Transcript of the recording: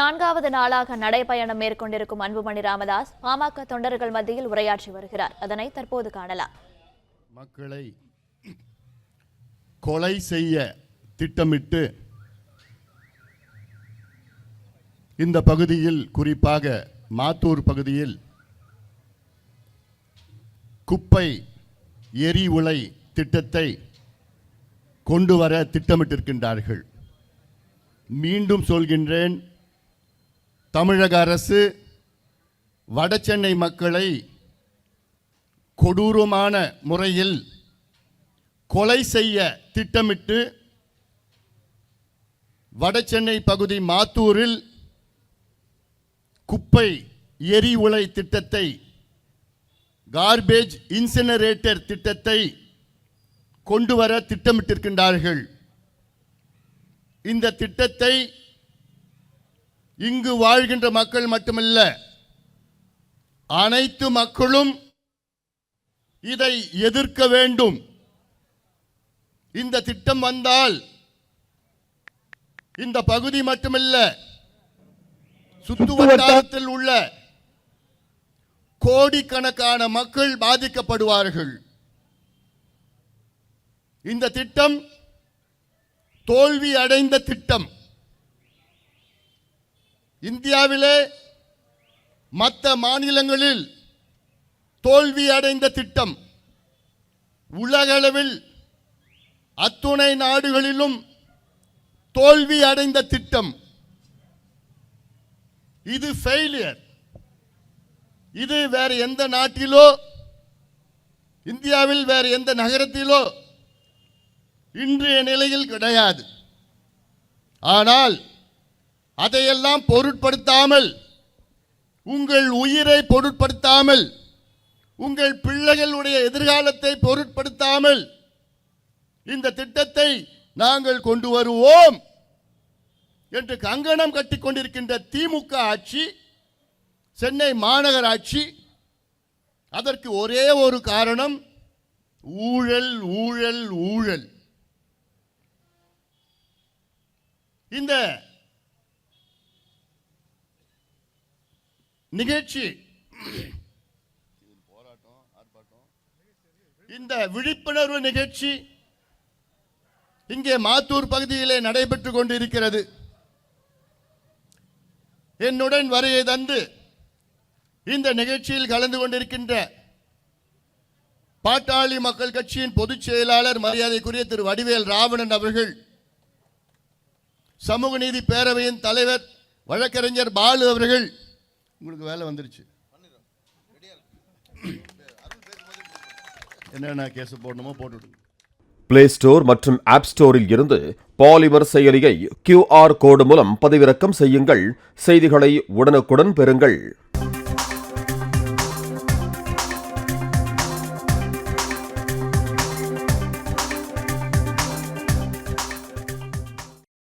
4வது நாளாக நடைபயணம் மேற்கொண்டிருக்கும் அன்புமணி ராமதாஸ் பாமக தொண்டர்கள் மத்தியில் உரையாற்றி வருகிறார். அதனை தற்போது காணலாம். மக்களை கொலை செய்ய திட்டமிட்டு இந்த பகுதியில், குறிப்பாக மாத்தூர் பகுதியில் குப்பை எரி உலை திட்டத்தை கொண்டு வர திட்டமிட்டிருக்கின்றார்கள். மீண்டும் சொல்கின்றேன், தமிழக அரசு வடசென்னை மக்களை கொடூரமான முறையில் கொலை செய்ய திட்டமிட்டு வடசென்னை பகுதி மாத்தூரில் குப்பை எரி உலை திட்டத்தை, கார்பேஜ் இன்சினரேட்டர் திட்டத்தை கொண்டு வர திட்டமிட்டிருக்கின்றார்கள். இந்த திட்டத்தை இங்கு வாழ்கின்ற மக்கள் மட்டுமல்ல, அனைத்து மக்களும் இதை எதிர்க்க வேண்டும். இந்த திட்டம் வந்தால் இந்த பகுதி மட்டுமல்ல, சுற்றுவட்டாரத்தில் உள்ள கோடிக்கணக்கான மக்கள் பாதிக்கப்படுவார்கள். இந்த திட்டம் தோல்வி அடைந்த திட்டம். இந்தியாவிலே மற்ற மாநிலங்களில் தோல்வி அடைந்த திட்டம். உலகளவில் அத்துணை நாடுகளிலும் தோல்வி அடைந்த திட்டம். இது ஃபெயிலியர். இது வேறு எந்த நாட்டிலோ, இந்தியாவில் வேறு எந்த நகரத்திலோ இன்றைய நிலையில் கிடையாது. ஆனால் அதையெல்லாம் பொருட்படுத்தாமல், உங்கள் உயிரை பொருட்படுத்தாமல், உங்கள் பிள்ளைகளுடைய எதிர்காலத்தை பொருட்படுத்தாமல் இந்த திட்டத்தை நாங்கள் கொண்டு வருவோம் என்று கங்கணம் கட்டிக் கொண்டிருக்கின்ற திமுக ஆட்சி, சென்னை மாநகராட்சி, அதற்கு ஒரே ஒரு காரணம், ஊழல், ஊழல், ஊழல். இந்த நிகழ்ச்சி, இந்த விழிப்புணர்வு நிகழ்ச்சி இங்கே மாத்தூர் பகுதியிலே நடைபெற்றுக் கொண்டிருக்கிறது. என்னுடன் வருகை தந்து இந்த நிகழ்ச்சியில் கலந்து கொண்டிருக்கின்ற பாட்டாளி மக்கள் கட்சியின் பொதுச் செயலாளர் மரியாதைக்குரிய திரு வடிவேல் ராவணன் அவர்கள், சமூக நீதி பேரவையின் தலைவர் வழக்கறிஞர் பாலு அவர்கள், உங்களுக்கு வேலை வந்துருச்சு, என்னென்ன கேஸ் போடணுமோ போட்டுவிடுங்க. பிளே ஸ்டோர் மற்றும் ஆப் ஸ்டோரில் இருந்து பாலிமர் செயலியை QR கோடு மூலம் பதிவிறக்கம் செய்யுங்கள். செய்திகளை உடனுக்குடன் பெறுங்கள்.